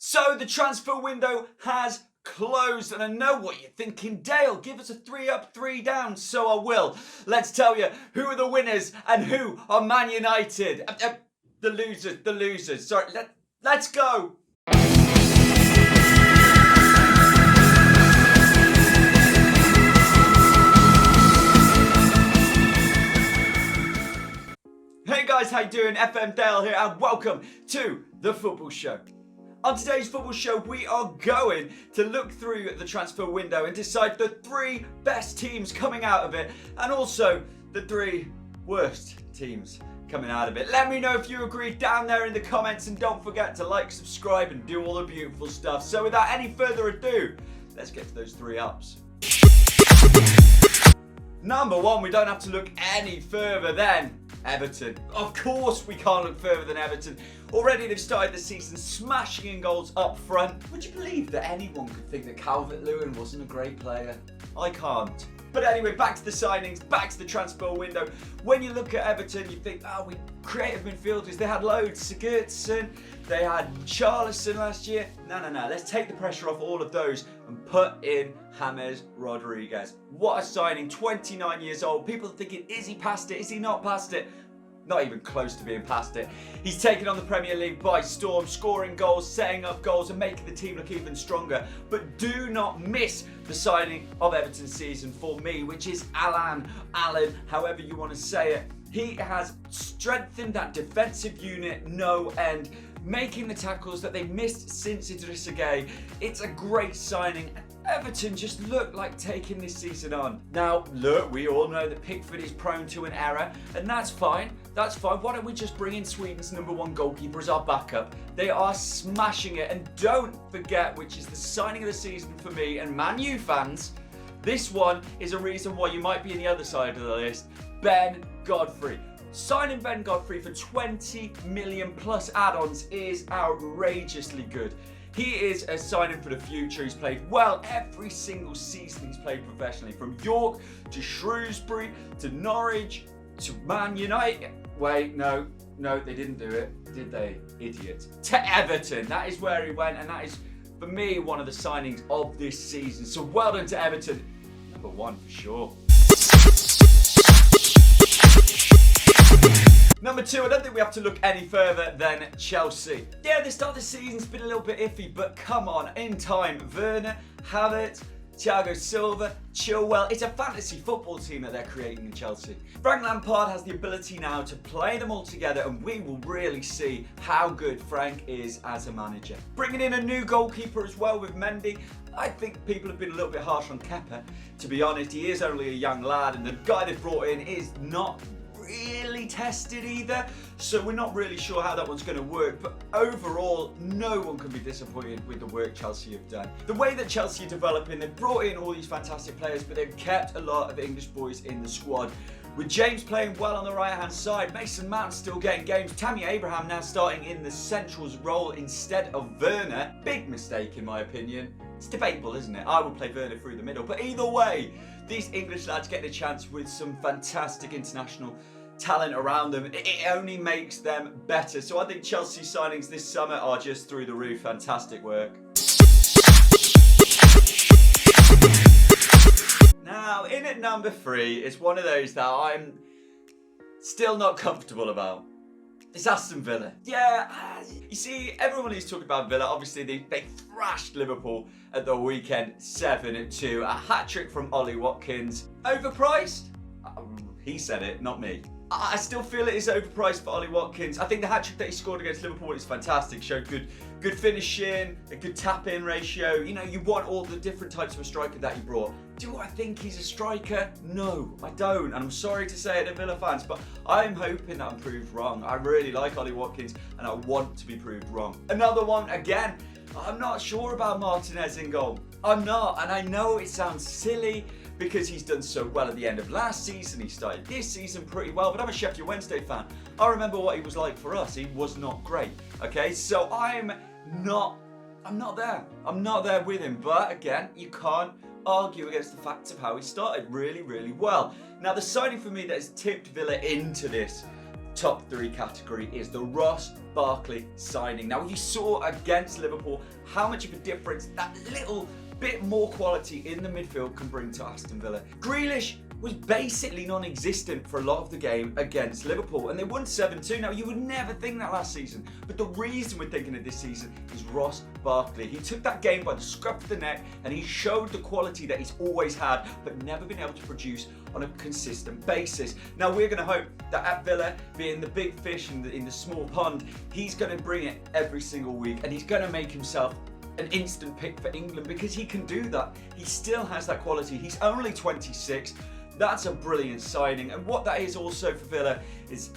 So the transfer window has closed, and I know what you're thinking. Dale, give us a 3 up, 3 down. So I will. Let's tell you who are the winners and who are Man United. The losers. Sorry, let's go. Hey guys, how you doing? FM Dale here, and welcome to the Football Show. On today's Football Show, we are going to look through the transfer window and decide the 3 best teams coming out of it, and also the 3 worst teams coming out of it. Let me know if you agree down there in the comments, and don't forget to like, subscribe, and do all the beautiful stuff. So without any further ado, let's get to those 3 ups. Number 1, we don't have to look any further than Everton. Of course we can't look further than Everton. Already they've started the season smashing in goals up front. Would you believe that anyone could think that Calvert-Lewin wasn't a great player? I can't. But anyway, back to the signings, back to the transfer window. When you look at Everton, you think, oh, we creative midfielders. They had loads. Sigurdsson, they had Charlison last year. No. Let's take the pressure off all of those and put in James Rodriguez. What a signing, 29 years old. People are thinking, is he past it? Is he not past it? Not even close to being past it. He's taken on the Premier League by storm, scoring goals, setting up goals, and making the team look even stronger. But do not miss the signing of Everton's season for me, which is Allan, however you want to say it. He has strengthened that defensive unit no end, making the tackles that they missed since Idrissa Gueye. It's a great signing. Everton just look like taking this season on. Now, look, we all know that Pickford is prone to an error, and that's fine. That's fine. Why don't we just bring in Sweden's #1 goalkeeper as our backup? They are smashing it. And don't forget, which is the signing of the season for me and Man U fans, this one is a reason why you might be in the other side of the list. Ben Godfrey. Signing Ben Godfrey for 20 million plus add-ons is outrageously good. He is a signing for the future. He's played well every single season he's played professionally, from York to Shrewsbury to Norwich to Man United. Wait, no, they didn't do it, did they? Idiots. To Everton. That is where he went, and that is, for me, one of the signings of this season. So well done to Everton. #1 for sure. Number 2, I don't think we have to look any further than Chelsea. Yeah, the start of the season's been a little bit iffy, but come on, in time, Werner, Havertz, Thiago Silva, Chilwell. It's a fantasy football team that they're creating in Chelsea. Frank Lampard has the ability now to play them all together, and we will really see how good Frank is as a manager. Bringing in a new goalkeeper as well with Mendy. I think people have been a little bit harsh on Kepa. To be honest, he is only a young lad, and the guy they've brought in is not really tested either, so we're not really sure how that one's going to work. But overall, no one can be disappointed with the work Chelsea have done. The way that Chelsea are developing, they've brought in all these fantastic players, but they've kept a lot of English boys in the squad. With James playing well on the right hand side, Mason Mount still getting games, Tammy Abraham now starting in the central's role instead of Werner. Big mistake in my opinion. It's debatable, isn't it? I would play Werner through the middle, but either way, these English lads getting a chance with some fantastic international talent around them, it only makes them better. So I think Chelsea signings this summer are just through the roof. Fantastic work. Now, in at number 3 is one of those that I'm still not comfortable about. It's Aston Villa. Yeah, you see, everyone is talking about Villa. Obviously, they thrashed Liverpool at the weekend 7-2. A hat-trick from Ollie Watkins. Overpriced? He said it, not me. I still feel it is overpriced for Ollie Watkins. I think the hat-trick that he scored against Liverpool is fantastic. Showed good finishing, a good tap-in ratio. You know, you want all the different types of a striker that he brought. Do I think he's a striker? No, I don't. And I'm sorry to say it to Villa fans, but I'm hoping that I'm proved wrong. I really like Ollie Watkins, and I want to be proved wrong. Another one, again, I'm not sure about Martinez in goal. I'm not, and I know it sounds silly, because he's done so well at the end of last season. He started this season pretty well, but I'm a Sheffield Wednesday fan. I remember what he was like for us. He was not great, okay? So I'm not there. I'm not there with him, but again, you can't argue against the facts of how he started really, really well. Now, the signing for me that has tipped Villa into this top 3 category is the Ross Barkley signing. Now, you saw against Liverpool how much of a difference that little bit more quality in the midfield can bring to Aston Villa. Grealish was basically non-existent for a lot of the game against Liverpool, and they won 7-2. Now, you would never think that last season, but the reason we're thinking of this season is Ross Barkley. He took that game by the scruff of the neck, and he showed the quality that he's always had, but never been able to produce on a consistent basis. Now, we're going to hope that at Villa, being the big fish in the small pond, he's going to bring it every single week, and he's going to make himself an instant pick for England, because he can do that. He still has that quality. He's only 26. That's a brilliant signing, and what that is also for Villa is,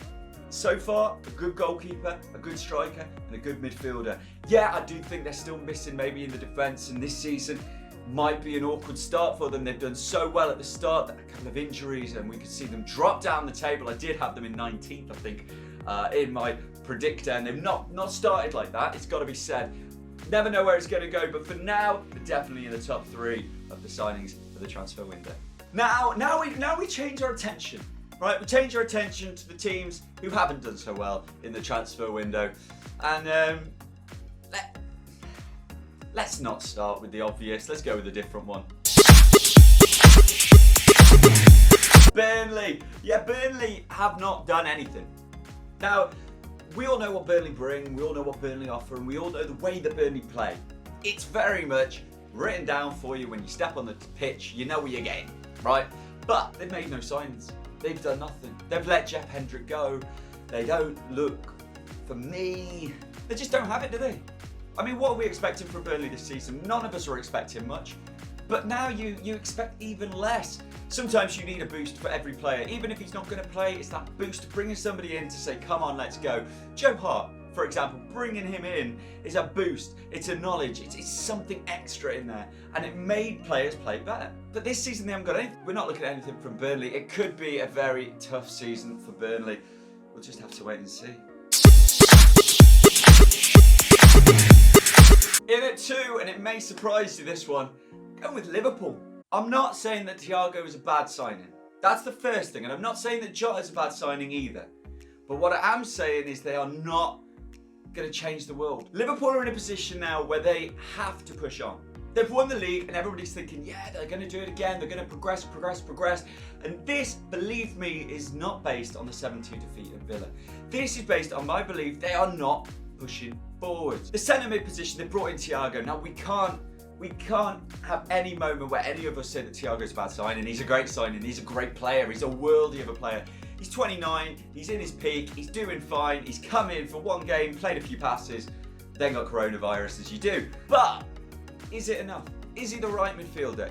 so far, a good goalkeeper, a good striker, and a good midfielder. Yeah, I do think they're still missing maybe in the defence, and this season might be an awkward start for them. They've done so well at the start, that a couple of injuries, and we could see them drop down the table. I did have them in 19th, I think, in my predictor, and they've not started like that, it's got to be said. Never know where it's going to go, but for now, they're definitely in the top 3 of the signings for the transfer window. Now we change our attention, right? We change our attention to the teams who haven't done so well in the transfer window, and let's not start with the obvious. Let's go with a different one. Burnley. Yeah, Burnley have not done anything. Now, we all know what Burnley bring, we all know what Burnley offer, and we all know the way that Burnley play. It's very much written down for you when you step on the pitch, you know where you're getting, right? But they've made no signings. They've done nothing. They've let Jeff Hendrick go. They don't look, for me, they just don't have it, do they? I mean, what are we expecting from Burnley this season? None of us are expecting much. But now you expect even less. Sometimes you need a boost for every player. Even if he's not going to play, it's that boost, bringing somebody in to say, come on, let's go. Joe Hart, for example, bringing him in is a boost. It's a knowledge. It's something extra in there. And it made players play better. But this season, they haven't got anything. We're not looking at anything from Burnley. It could be a very tough season for Burnley. We'll just have to wait and see. In at 2, and it may surprise you, this one, going with Liverpool. I'm not saying that Thiago is a bad signing. That's the first thing. And I'm not saying that Jota is a bad signing either. But what I am saying is they are not going to change the world. Liverpool are in a position now where they have to push on. They've won the league and everybody's thinking, yeah, they're going to do it again. They're going to progress. And this, believe me, is not based on the 7-2 defeat of Villa. This is based on my belief they are not pushing forwards. The centre mid position, they brought in Thiago. Now, we can't have any moment where any of us say that Thiago's a bad signing. He's a great signing. He's a great player. He's a worldie of a player. He's 29. He's in his peak. He's doing fine. He's come in for one game, played a few passes, then got coronavirus, as you do. But is it enough? Is he the right midfielder?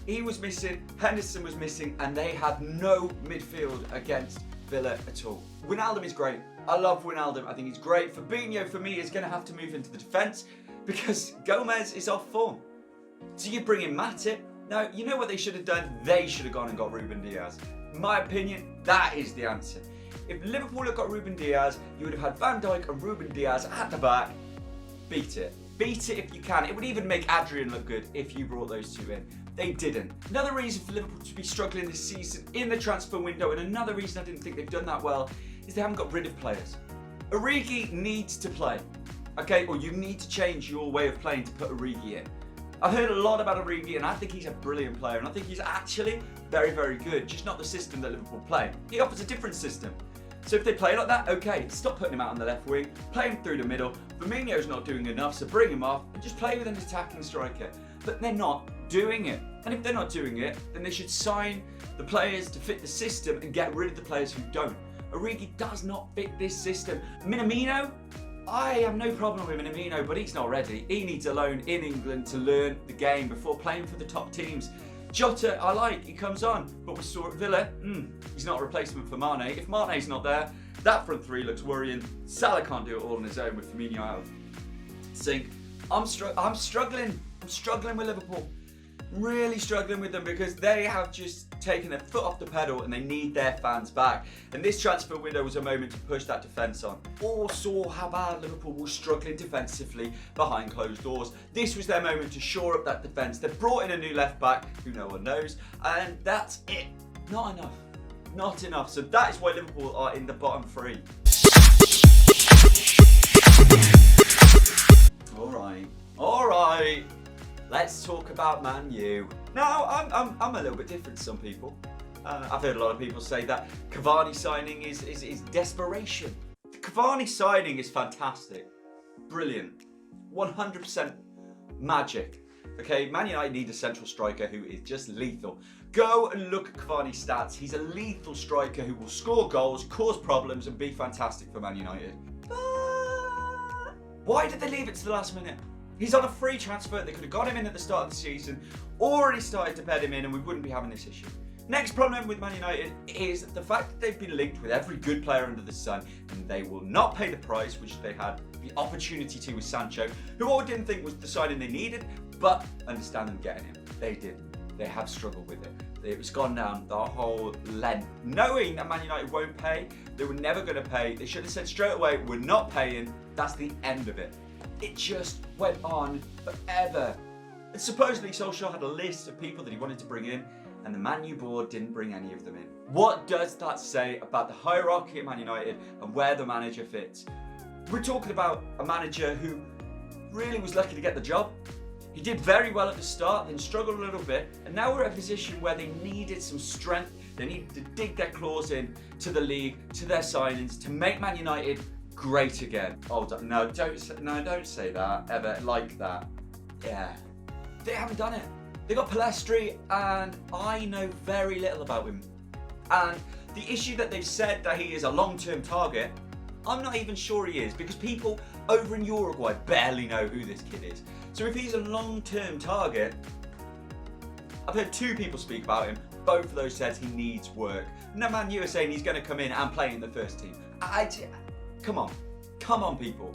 He was missing. Henderson was missing, and they had no midfield against Villa at all. Wijnaldum is great. I love Wijnaldum. I think he's great. Fabinho, for me, is going to have to move into the defence because Gomez is off form. So you bring in Matip. Now, you know what they should have done? They should have gone and got Ruben Diaz. In my opinion, that is the answer. If Liverpool had got Ruben Diaz, you would have had Van Dijk and Ruben Diaz at the back. Beat it. Beat it if you can. It would even make Adrian look good if you brought those two in. They didn't. Another reason for Liverpool to be struggling this season in the transfer window, and another reason I didn't think they've done that well, is they haven't got rid of players. Origi needs to play, okay? Or you need to change your way of playing to put Origi in. I've heard a lot about Origi, and I think he's a brilliant player, and I think he's actually very, very good, just not the system that Liverpool play. He offers a different system. So if they play like that, okay, stop putting him out on the left wing, play him through the middle. Firmino's not doing enough, so bring him off and just play with an attacking striker. But they're not doing it. And if they're not doing it, then they should sign the players to fit the system and get rid of the players who don't. Origi does not fit this system. Minamino, I have no problem with Minamino, but he's not ready. He needs a loan in England to learn the game before playing for the top teams. Jota, I like, he comes on, but we saw at Villa, he's not a replacement for Mane. If Mane's not there, that front three looks worrying. Salah can't do it all on his own with Firmino out of sync. I'm struggling with Liverpool. Really struggling with them because they have just taken their foot off the pedal and they need their fans back. And this transfer window was a moment to push that defence on. All saw how bad Liverpool was struggling defensively behind closed doors. This was their moment to shore up that defence. They brought in a new left back who no one knows, and that's it. Not enough. not enough. So that is why Liverpool are in the bottom three. All right. Let's talk about Man U. Now, I'm a little bit different to some people. I've heard a lot of people say that Cavani signing is desperation. The Cavani signing is fantastic, brilliant, 100% magic. Okay, Man United need a central striker who is just lethal. Go and look at Cavani's stats. He's a lethal striker who will score goals, cause problems, and be fantastic for Man United. Why did they leave it to the last minute? He's on a free transfer. They could have got him in at the start of the season, already started to bed him in, and we wouldn't be having this issue. Next problem with Man United is the fact that they've been linked with every good player under the sun, and they will not pay the price which they had the opportunity to with Sancho, who I didn't think was the signing they needed, but understand them getting him. They didn't. They have struggled with it. It was gone down the whole length. Knowing that Man United won't pay, they were never going to pay. They should have said straight away, we're not paying. That's the end of it. It just went on forever. And supposedly Solskjaer had a list of people that he wanted to bring in, and the Man U board didn't bring any of them in. What does that say about the hierarchy at Man United and where the manager fits? We're talking about a manager who really was lucky to get the job. He did very well at the start, then struggled a little bit, and now we're at a position where they needed some strength. They needed to dig their claws in to the league, to their signings, to make Man United great again. Oh no, don't say that ever like that. Yeah, they haven't done it. They got Palestri, and I know very little about him. And the issue that they've said that he is a long-term target, I'm not even sure he is, because people over in Uruguay barely know who this kid is. So if he's a long-term target, I've heard two people speak about him. Both of those says he needs work. No, Man U are saying he's going to come in and play in the first team. Come on, people.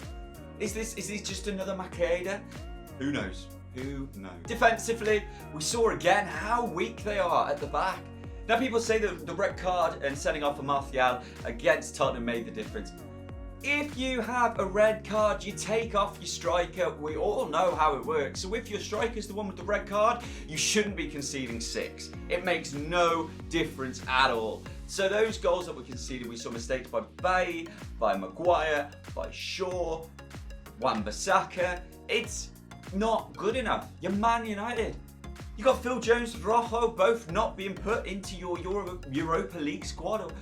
Is this just another Makeda? Who knows? Who knows? Defensively, we saw again how weak they are at the back. Now people say that the red card and sending off a Martial against Tottenham made the difference. If you have a red card, you take off your striker. We all know how it works. So if your striker's the one with the red card, you shouldn't be conceding 6. It makes no difference at all. So those goals that were conceded, we saw mistakes by Bailly, by Maguire, by Shaw, Wan-Bissaka. It's not good enough. You're Man United. You got Phil Jones and Rojo both not being put into your Europa League squad.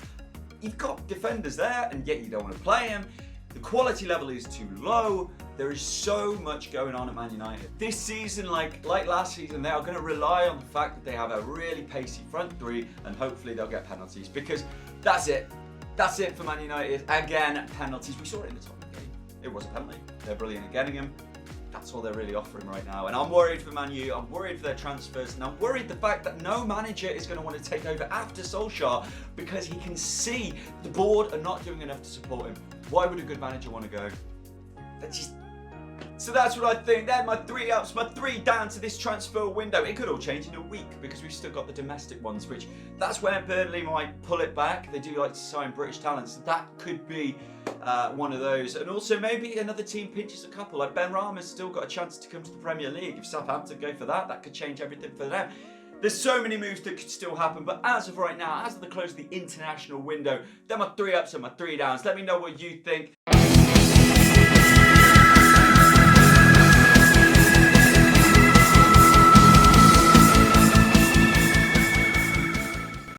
You've got defenders there, and yet you don't want to play them. The quality level is too low. There is so much going on at Man United. This season, like last season, they are going to rely on the fact that they have a really pacey front three, and hopefully they'll get penalties, because that's it. That's it for Man United. Again, penalties. We saw it in the Tottenham game. It was a penalty. They're brilliant at getting them. That's all they're really offering right now. And I'm worried for Man U, I'm worried for their transfers, and I'm worried the fact that no manager is going to want to take over after Solskjaer, because he can see the board are not doing enough to support him. Why would a good manager want to go? So that's what I think. They're my 3 ups, my 3 downs to this transfer window. It could all change in a week, because we've still got the domestic ones, which that's where Burnley might pull it back. They do like to sign British talents. So that could be one of those. And also maybe another team pinches a couple. Like Ben Rama's still got a chance to come to the Premier League. If Southampton go for that, that could change everything for them. There's so many moves that could still happen, but as of right now, as of the close of the international window, they're my 3 ups and my 3 downs. Let me know what you think.